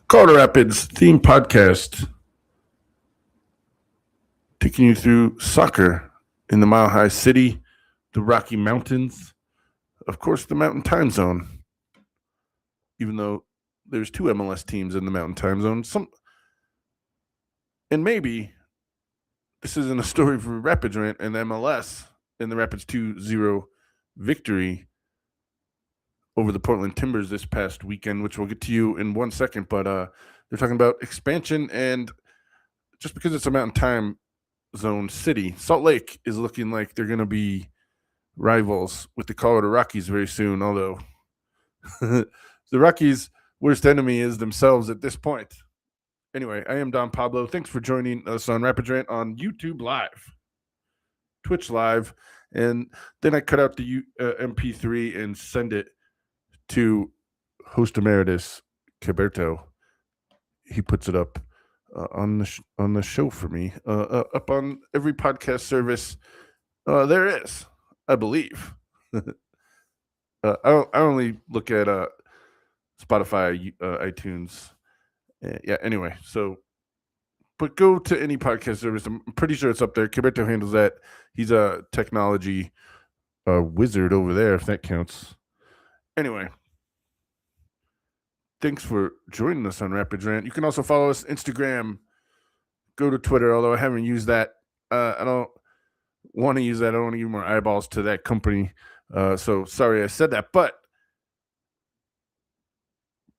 Colorado Rapids theme podcast, taking you through soccer in the Mile High City, the Rocky Mountains, of course, the Mountain Time Zone. Even though there's two MLS teams in the Mountain Time Zone, and maybe this isn't a story for Rapids Rant and MLS in the Rapids 2-0 victory over the Portland Timbers this past weekend, which we'll get to you in 1 second. But they're talking about expansion, and just because it's a Mountain Time Zone city, Salt Lake is looking like they're going to be rivals with the Colorado Rockies very soon, although the Rockies' worst enemy is themselves at this point. Anyway, I am Don Pablo. Thanks for joining us on Rapids Rant on YouTube Live, Twitch Live, and then I cut out the MP3 and send it to host emeritus Caberto. He puts it up on the show for me, up on every podcast service there is, I believe. I only look at Spotify, iTunes. Yeah. Anyway, but go to any podcast service. I'm pretty sure it's up there. Caberto handles that. He's a technology wizard over there, if that counts. Anyway, thanks for joining us on Rapids Rant. You can also follow us Instagram. Go to Twitter, although I haven't used that. I don't want to use that. I don't want to give more eyeballs to that company. So sorry I said that. But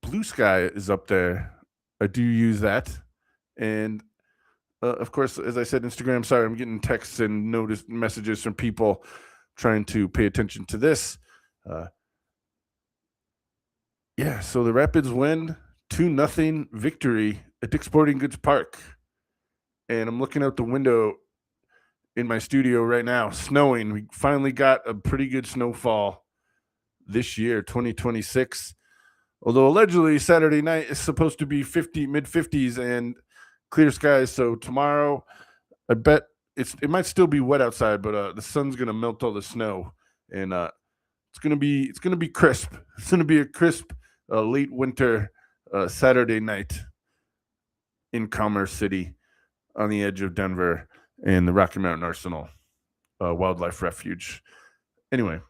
Blue Sky is up there. I do use that. And of course, as I said, Instagram. Sorry, I'm getting texts and messages from people trying to pay attention to this. So the Rapids win 2-0 victory at Dick's Sporting Goods Park. And I'm looking out the window in my studio right now, snowing. We finally got a pretty good snowfall this year, 2026. Although allegedly Saturday night is supposed to be mid 50s and clear skies. So tomorrow, I bet it might still be wet outside, but the sun's gonna melt all the snow, and it's gonna be crisp. It's gonna be a crisp late winter Saturday night in Commerce City, on the edge of Denver and the Rocky Mountain Arsenal Wildlife Refuge. Anyway,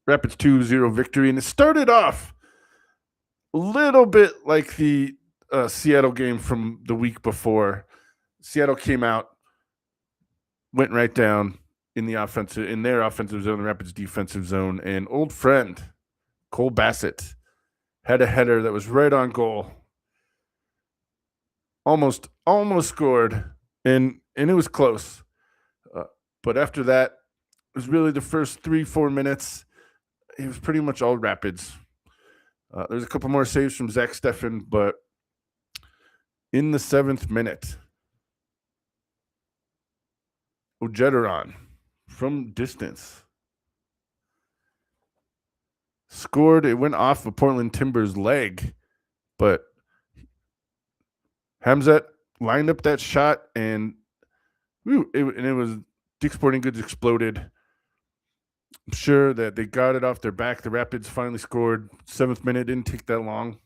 Rapids 2-0 victory, and it started off a little bit like the Seattle game from the week before. Seattle came out, went right down in their offensive zone, the Rapids defensive zone, and old friend Cole Bassett had a header that was right on goal. Almost scored, and it was close. But after that, it was really the first 3-4 minutes. It was pretty much all Rapids. There's a couple more saves from Zach Steffen, but in the 7th minute, Ojedaron from distance scored. It went off of Portland Timbers' leg, but Hamzat lined up that shot, and it was Dick's Sporting Goods exploded. I'm sure that they got it off their back. The Rapids finally scored. 7th minute, didn't take that long.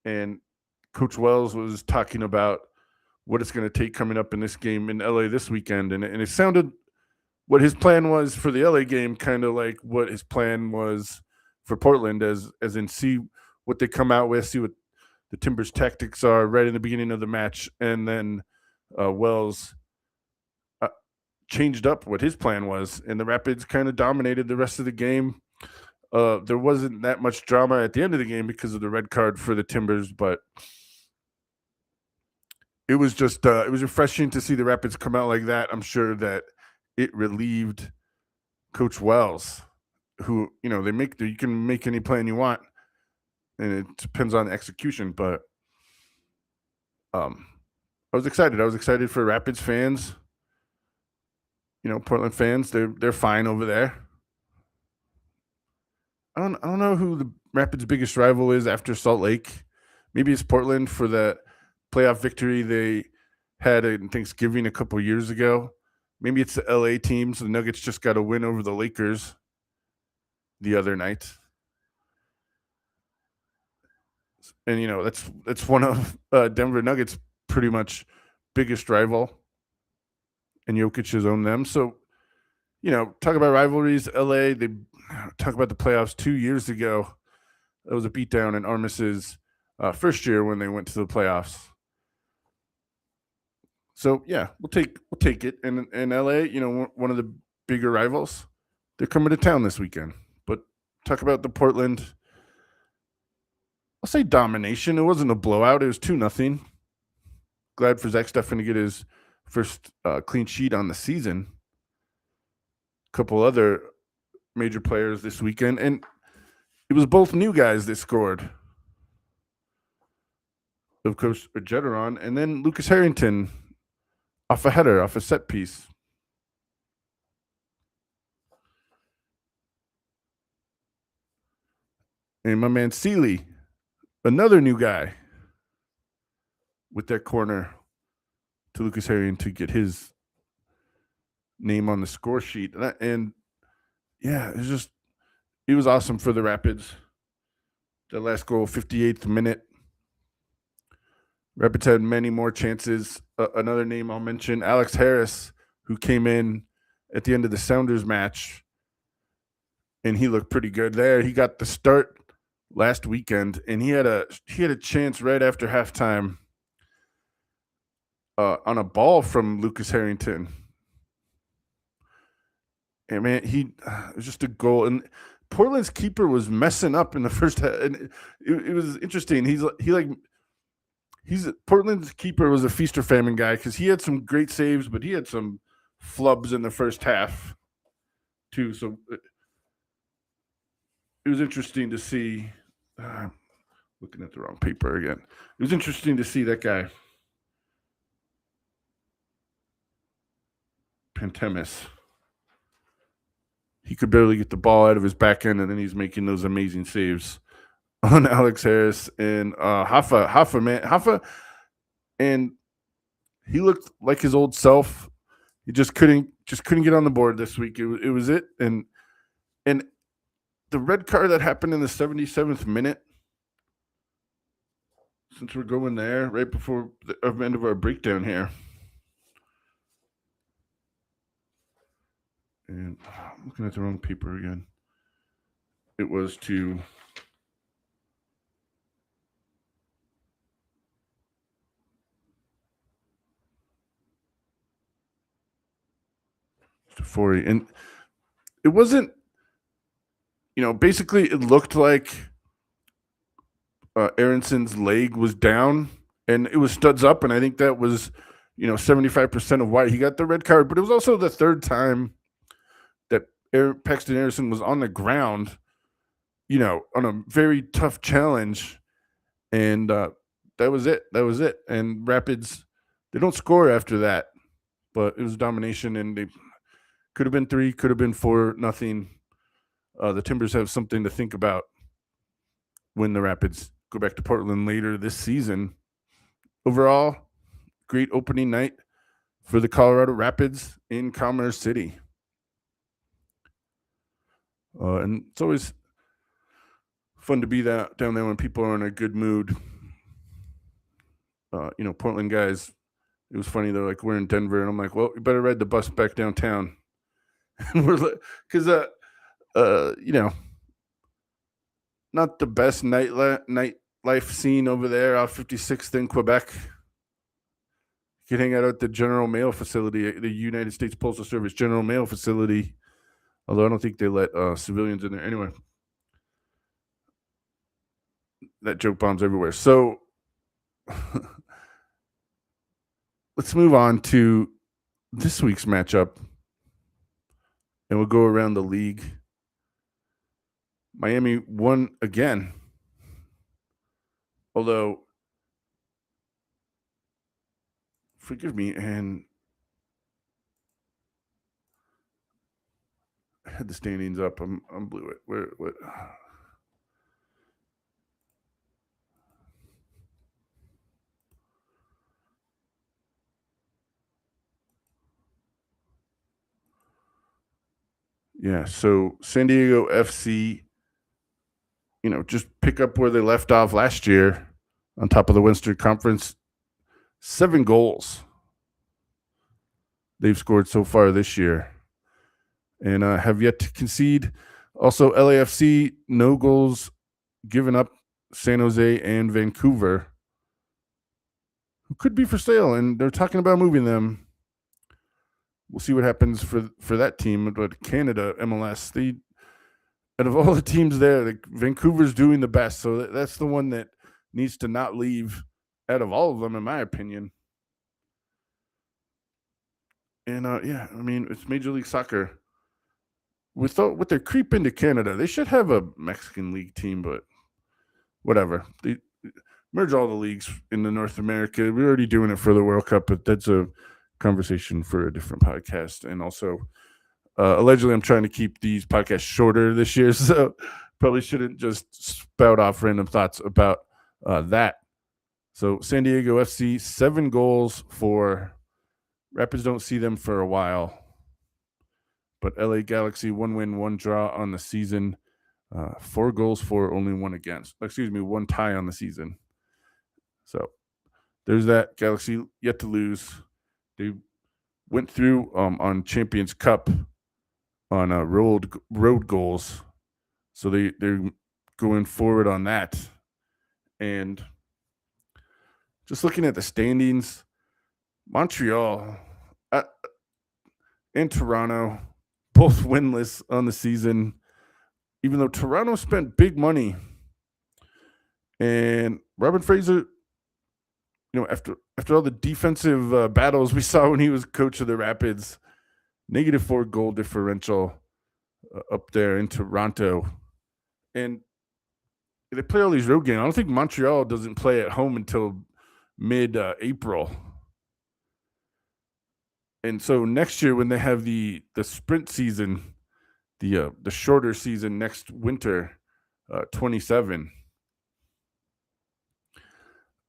And Coach Wells was talking about what it's going to take coming up in this game in LA this weekend. And it sounded what his plan was for the LA game, kind of like what his plan was for Portland, as in see what they come out with, see what the Timbers' tactics are right in the beginning of the match. And then Wells changed up what his plan was, and the Rapids kind of dominated the rest of the game. There wasn't that much drama at the end of the game because of the red card for the Timbers, but it was just it was refreshing to see the Rapids come out like that. I'm sure that it relieved Coach Wells, who, you can make any plan you want, and it depends on execution. But I was excited. I was excited for Rapids fans. Portland fans, they're fine over there. I don't know who the Rapids' biggest rival is after Salt Lake. Maybe it's Portland for the playoff victory they had in Thanksgiving a couple years ago. Maybe it's the LA teams. The Nuggets just got a win over the Lakers the other night. and that's one of Denver Nuggets' pretty much biggest rival, and Jokic has owned them. So talk about rivalries. LA, they talk about the playoffs 2 years ago. That was a beatdown in Armis's first year when they went to the playoffs. So yeah, we'll take it. And in LA, one of the bigger rivals, they're coming to town this weekend. But talk about the Portland. I'll say domination. It wasn't a blowout. It was 2-0. Glad for Zach Steffen to get his first clean sheet on the season. A couple other major players this weekend, and it was both new guys that scored. Of course, Jetteron, and then Lucas Harrington off a header, off a set piece. And my man Sealy, another new guy, with that corner to Lucas Harrington to get his name on the score sheet. And yeah, it was awesome for the Rapids. The last goal, 58th minute. Rapids had many more chances. Another name I'll mention, Alex Harris, who came in at the end of the Sounders match, and he looked pretty good there. He got the start last weekend, and he had a chance right after halftime on a ball from Lucas Harrington. And man, it was just a goal. And Portland's keeper was messing up in the first half, and it was interesting. Portland's keeper was a feast or famine guy because he had some great saves, but he had some flubs in the first half too. So it was interesting to see. Looking at the wrong paper again. It was interesting to see that guy, Pantemis. He could barely get the ball out of his back end, and then he's making those amazing saves on Alex Harris and Hoffa, and he looked like his old self. He just couldn't get on the board this week. It was it, and the red card that happened in the 77th minute. Since we're going there right before the end of our breakdown here, and I'm looking at the wrong paper again. It was to Forey, and it wasn't. Basically, it looked like Aronson's leg was down, and it was studs up, and I think that was 75% of why he got the red card. But it was also the third time that Paxton Aronson was on the ground, on a very tough challenge, and that was it. And Rapids, they don't score after that, but it was domination, and they could have been 3, could have been 4-0. The Timbers have something to think about when the Rapids go back to Portland later this season. Overall, great opening night for the Colorado Rapids in Commerce City. And it's always fun to be down there when people are in a good mood. Portland guys, it was funny. They're like, we're in Denver. And I'm like, well, you better ride the bus back downtown. And we're like, because, not the best nightlife scene over there off 56th in Quebec. You can hang out at the General Mail facility, the United States Postal Service General Mail facility. Although I don't think they let civilians in there. Anyway, that joke bombs everywhere. So let's move on to this week's matchup. And we'll go around the league. Miami won again. Although, forgive me, and I had the standings up. I'm blew it. What? Yeah, so San Diego FC, just pick up where they left off last year. on top of the Western Conference. 7 goals they've scored so far this year, and have yet to concede. Also, LAFC, no goals given up. San Jose and Vancouver, who could be for sale, and they're talking about moving them. We'll see what happens for that team. But Canada, MLS, out of all the teams there, Vancouver's doing the best. So that's the one that needs to not leave out of all of them, in my opinion. And yeah, I mean, it's Major League Soccer. With their creep into Canada, they should have a Mexican league team, but whatever. They merge all the leagues into North America. We're already doing it for the World Cup, but that's a conversation for a different podcast. And also, allegedly, I'm trying to keep these podcasts shorter this year, so probably shouldn't just spout off random thoughts about that. So San Diego FC, 7 goals for Rapids. Don't see them for a while. But LA Galaxy, 1 win, 1 draw on the season. 4 goals for, only 1 against. 1 tie on the season. So there's that. Galaxy yet to lose. They went through on Champions Cup on road goals. So they're going forward on that. And just looking at the standings, Montreal and Toronto, both winless on the season, even though Toronto spent big money. And Robin Fraser, after all the defensive battles we saw when he was coach of the Rapids, -4 goal differential up there in Toronto. And they play all these road games. I don't think Montreal doesn't play at home until mid-April. And so next year, when they have the sprint season, the shorter season next winter, 27.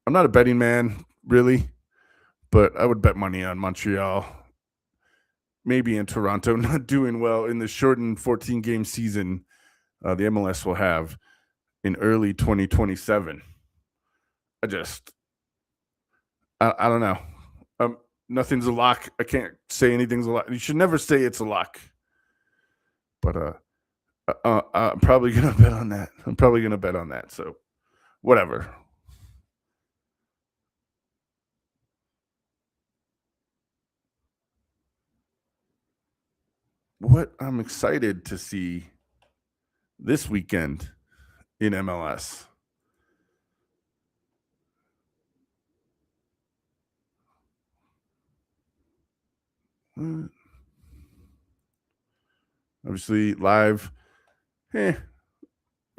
I'm not a betting man, really, but I would bet money on Montreal. Maybe in Toronto not doing well in the shortened 14-game season the MLS will have in early 2027. I don't know. Nothing's a lock. I can't say anything's a lock. You should never say it's a lock. But I'm probably going to bet on that. So whatever. What I'm excited to see this weekend in MLS. Obviously, live. It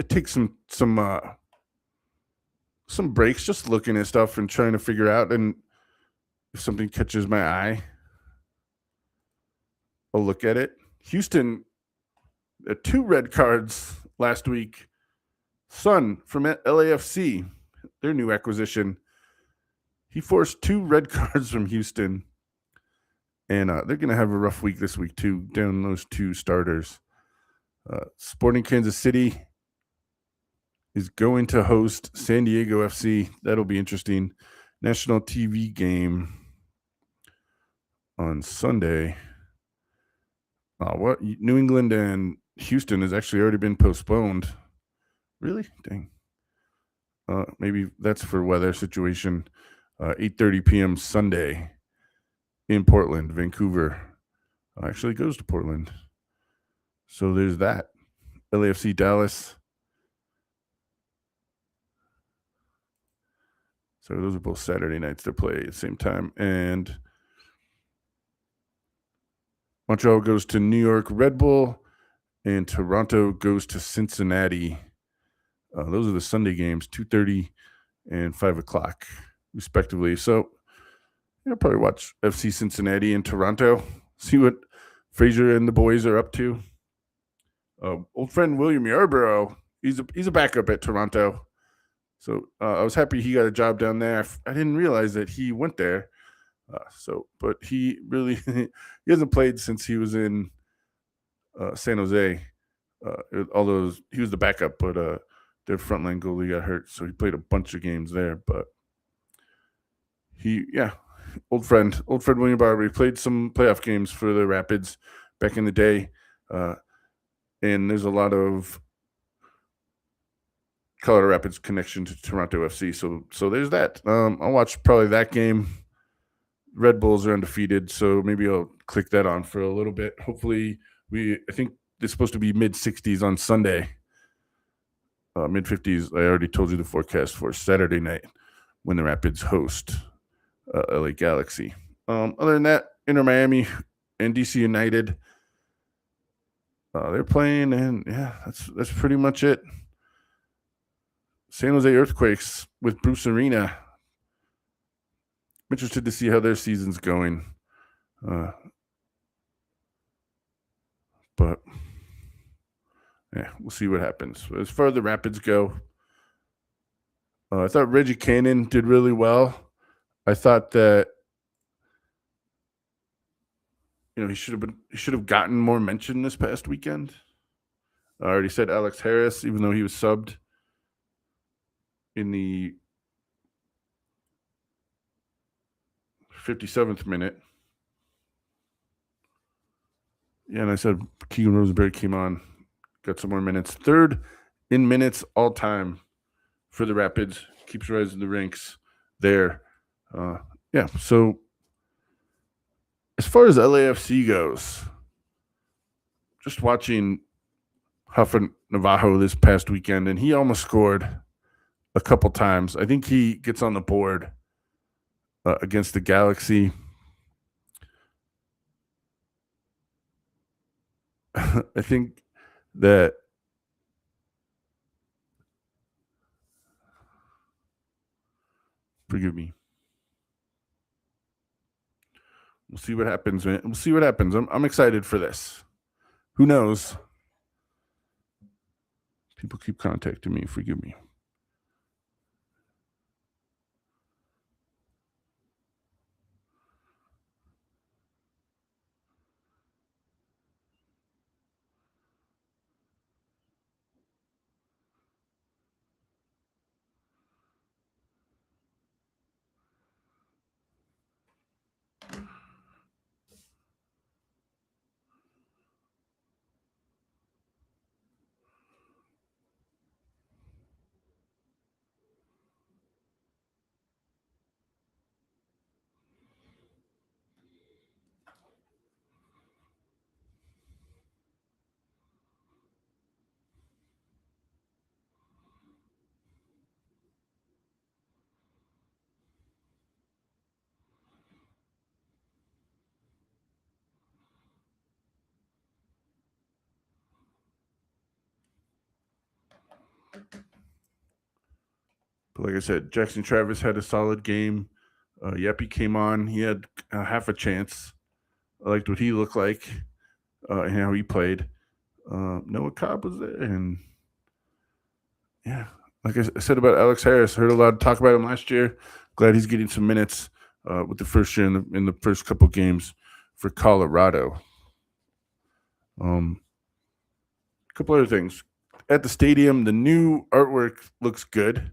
takes some breaks, just looking at stuff and trying to figure out. And if something catches my eye, I'll look at it. Houston, 2 red cards last week. Son from LAFC, their new acquisition, he forced 2 red cards from Houston. And they're going to have a rough week this week, too, down those 2 starters. Sporting Kansas City is going to host San Diego FC. That'll be interesting. National TV game on Sunday. What? New England and Houston has actually already been postponed. Really? Dang. Maybe that's for weather situation. 8:30 p.m. Sunday in Portland. Vancouver actually goes to Portland. So there's that. LAFC Dallas. So those are both Saturday nights to play at the same time. And Montreal goes to New York Red Bull, and Toronto goes to Cincinnati. Those are the Sunday games, 2:30 and 5 o'clock, respectively. So I'll probably watch FC Cincinnati and Toronto, see what Fraser and the boys are up to. Old friend William Yarborough, he's a backup at Toronto. So I was happy he got a job down there. I didn't realize that he went there. But he really he hasn't played since he was in San Jose. Although he was the backup, but their frontline goalie got hurt, so he played a bunch of games there. But old friend William Barber. He played some playoff games for the Rapids back in the day, and there's a lot of Colorado Rapids connection to Toronto FC. So there's that. I'll watch probably that game. Red Bulls are undefeated, so maybe I'll click that on for a little bit. Hopefully, I think it's supposed to be mid-60s on Sunday. Mid-50s. I already told you the forecast for Saturday night when the Rapids host LA Galaxy. Other than that, Inter Miami and DC United, they're playing, and that's pretty much it. San Jose Earthquakes with Bruce Arena. I'm interested to see how their season's going. But we'll see what happens. As far as the Rapids go, I thought Reggie Cannon did really well. I thought that he should have gotten more mention this past weekend. I already said Alex Harris, even though he was subbed in the 57th minute. Yeah, and I said Keegan Rosenberg came on, got some more minutes. Third in minutes all time for the Rapids. Keeps rising the ranks there. So as far as LAFC goes, just watching Huffin Navajo this past weekend, and he almost scored a couple times. I think he gets on the board against the Galaxy. I think that forgive me. We'll see what happens, man. We'll see what happens. I'm excited for this. Who knows? People keep contacting me. Forgive me. But like I said, Jackson Travis had a solid game. Yepi came on. He had half a chance. I liked what he looked like and how he played. Noah Cobb was there. And like I said about Alex Harris, heard a lot of talk about him last year. Glad he's getting some minutes with the first year in the first couple games for Colorado. A couple other things. At the stadium, the new artwork looks good.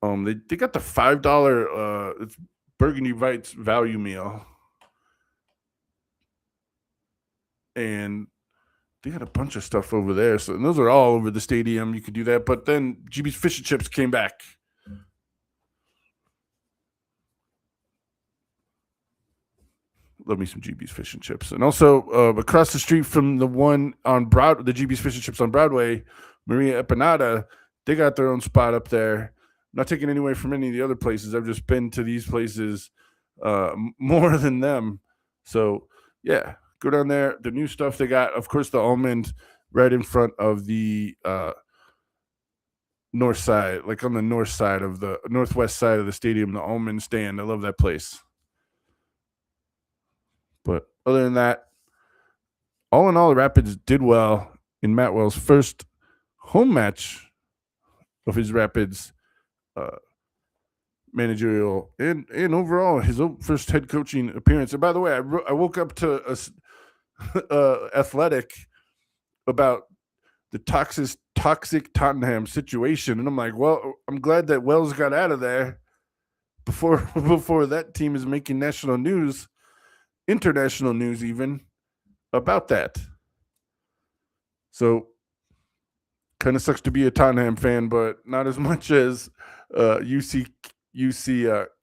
They got the $5 it's Burgundy Bites value meal, and they got a bunch of stuff over there. So and those are all over the stadium. You could do that, but then GB's Fish and Chips came back. Love me some GB's Fish and Chips, and also across the street from the one on the GB's Fish and Chips on Broadway, Maria Empanada, they got their own spot up there. Not taking any away from any of the other places. I've just been to these places more than them. So, go down there. The new stuff they got, of course, the almond right in front of the north side, like on the north side of the northwest side of the stadium, the almond stand. I love that place. But other than that, all in all, the Rapids did well in Matt Wells' first home match of his Rapids managerial and overall his first head coaching appearance. And by the way, I woke up to Athletic about the toxic Tottenham situation. And I'm like, well, I'm glad that Wells got out of there before before that team is making national news, international news even about that. So kind of sucks to be a Tottenham fan, but not as much as UC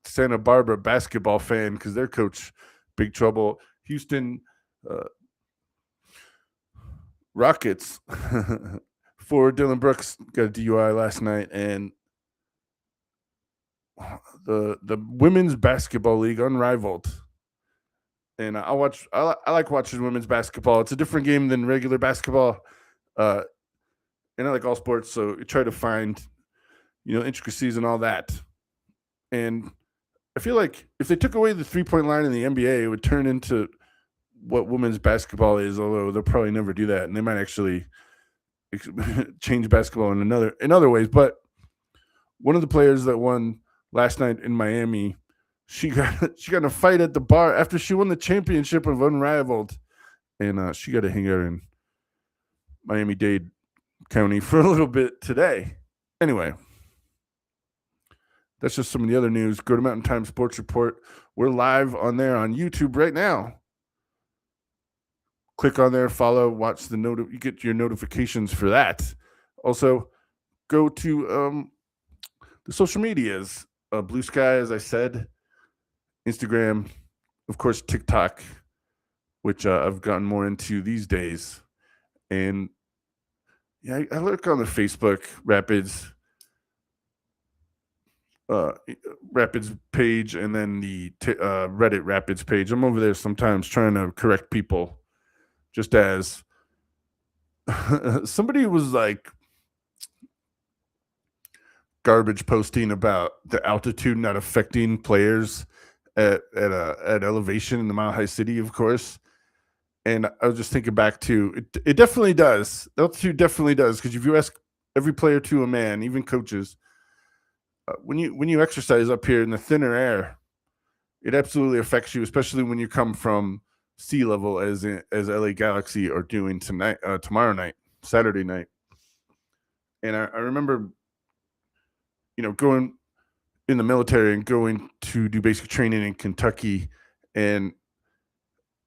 Santa Barbara basketball fan because their coach big trouble. Houston Rockets for Dylan Brooks got a DUI last night, and the women's basketball league unrivaled. And I like watching women's basketball. It's a different game than regular basketball. And I like all sports, so you try to find, intricacies and all that. And I feel like if they took away the 3-point line in the NBA, it would turn into what women's basketball is, although they'll probably never do that. And they might actually change basketball in other ways. But one of the players that won last night in Miami, she got in a fight at the bar after she won the championship of Unrivaled. And she got to hang out in Miami-Dade County for a little bit today. Anyway, that's just some of the other news. Go to Mountain Time Sports Report. We're live on there on YouTube right now. Click on there, follow, watch you get your notifications for that. Also, go to the social medias. Blue Sky, as I said, Instagram, of course, TikTok, which I've gotten more into these days. And yeah, I look on the Facebook Rapids page and then the Reddit Rapids page. I'm over there sometimes trying to correct people, just as somebody was like garbage posting about the altitude not affecting players at elevation in the Mile High City, of course. And I was just thinking back to it definitely does. Altitude definitely does, because if you ask every player to a man, even coaches, when you exercise up here in the thinner air, it absolutely affects you, especially when you come from sea level, as LA Galaxy are doing tomorrow night, Saturday night. And I remember, going in the military and going to do basic training in Kentucky. And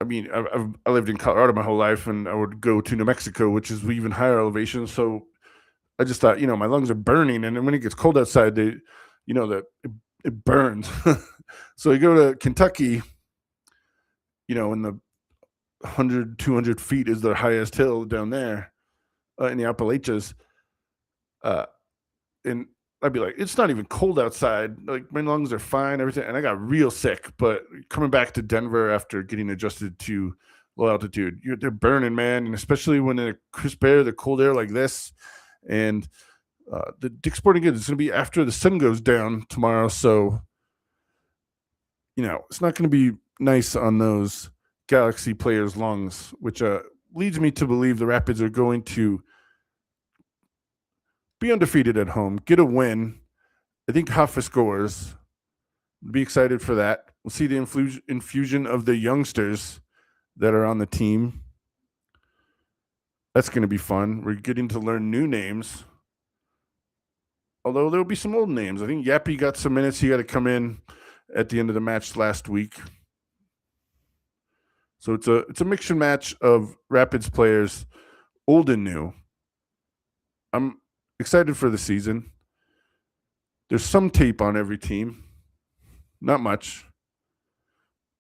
I mean, I lived in Colorado my whole life, and I would go to New Mexico, which is even higher elevation. So I just thought, my lungs are burning, and then when it gets cold outside, that it burns. So you go to Kentucky, in the 100, 200 feet is the highest hill down there in the Appalachians. And I'd be like, it's not even cold outside. Like, my lungs are fine, everything. And I got real sick. But coming back to Denver after getting adjusted to low altitude, they're burning, man. And especially when in a crisp air, the cold air like this. And the Dick's Sporting Goods is going to be after the sun goes down tomorrow. So, it's not going to be nice on those Galaxy players' lungs, which leads me to believe the Rapids are going to be undefeated at home, get a win. I think Hoffa scores. Be excited for that. We'll see the infusion of the youngsters that are on the team. That's going to be fun. We're getting to learn new names. Although there will be some old names. I think Yappy got some minutes. He got to come in at the end of the match last week. So it's a mixture match of Rapids players, old and new. I'm excited for the season. There's some tape on every team. Not much.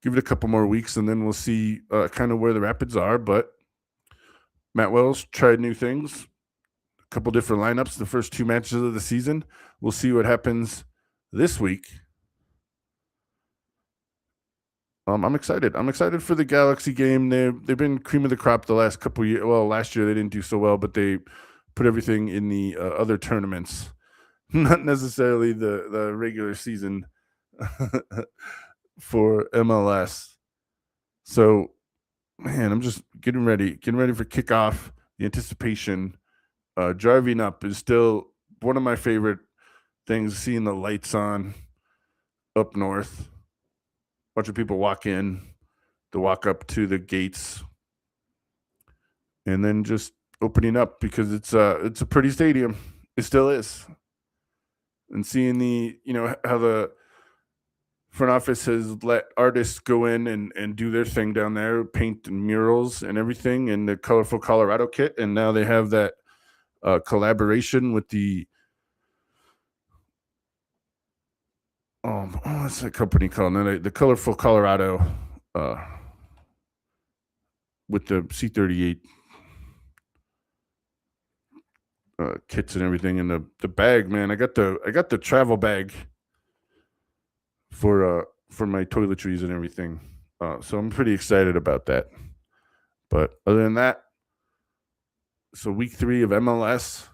Give it a couple more weeks, and then we'll see kind of where the Rapids are. But Matt Wells tried new things, a couple different lineups the first two matches of the season. We'll see what happens this week. I'm excited. I'm excited for the Galaxy game. They've been cream of the crop the last couple years. Well, last year they didn't do so well, but they put everything in the other tournaments, not necessarily the regular season for MLS. So, man, I'm just getting ready for kickoff. The anticipation, driving up is still one of my favorite things. Seeing the lights on up north. Bunch of people walk in to walk up to the gates, and then just opening up because it's a pretty stadium. It still is. And seeing how the front office has let artists go in and do their thing down there, paint and murals and everything, and the colorful Colorado kit, and now they have that collaboration with the what's that company called? No, the colorful Colorado uh, with the C-38 kits and everything, and the bag, man. I got the travel bag for my toiletries and everything. So I'm pretty excited about that. But other than that, so week 3 of MLS,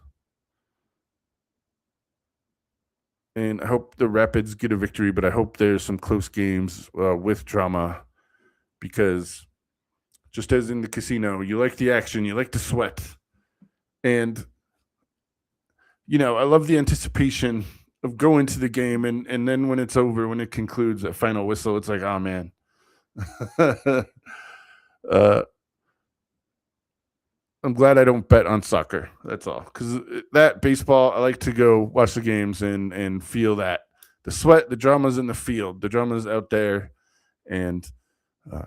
and I hope the Rapids get a victory, but I hope there's some close games with drama, because just as in the casino, you like the action, you like the sweat, and I love the anticipation of going to the game, and then when it's over, when it concludes, that final whistle, it's like, oh man. uh, I'm glad I don't bet on soccer. That's all. Because that baseball, I like to go watch the games and feel that the sweat, the drama's in the field, the drama's out there, and uh,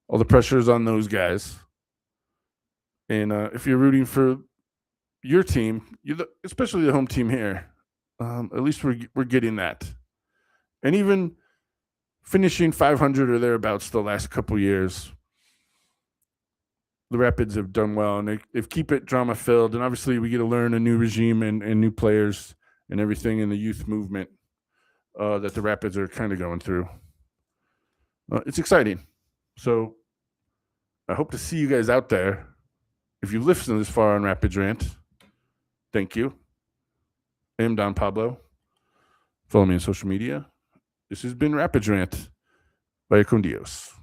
all the pressure is on those guys. And if you're rooting for your team, especially the home team here, at least we're getting that. And even finishing 500 or thereabouts the last couple years, the Rapids have done well, and they've keep it drama filled. And obviously, we get to learn a new regime and new players and everything in the youth movement that the Rapids are kind of going through. It's exciting. So I hope to see you guys out there. If you've listened this far on Rapids Rant, thank you. I am Don Pablo. Follow me on social media. This has been Rapids Rant. Vaya con Dios.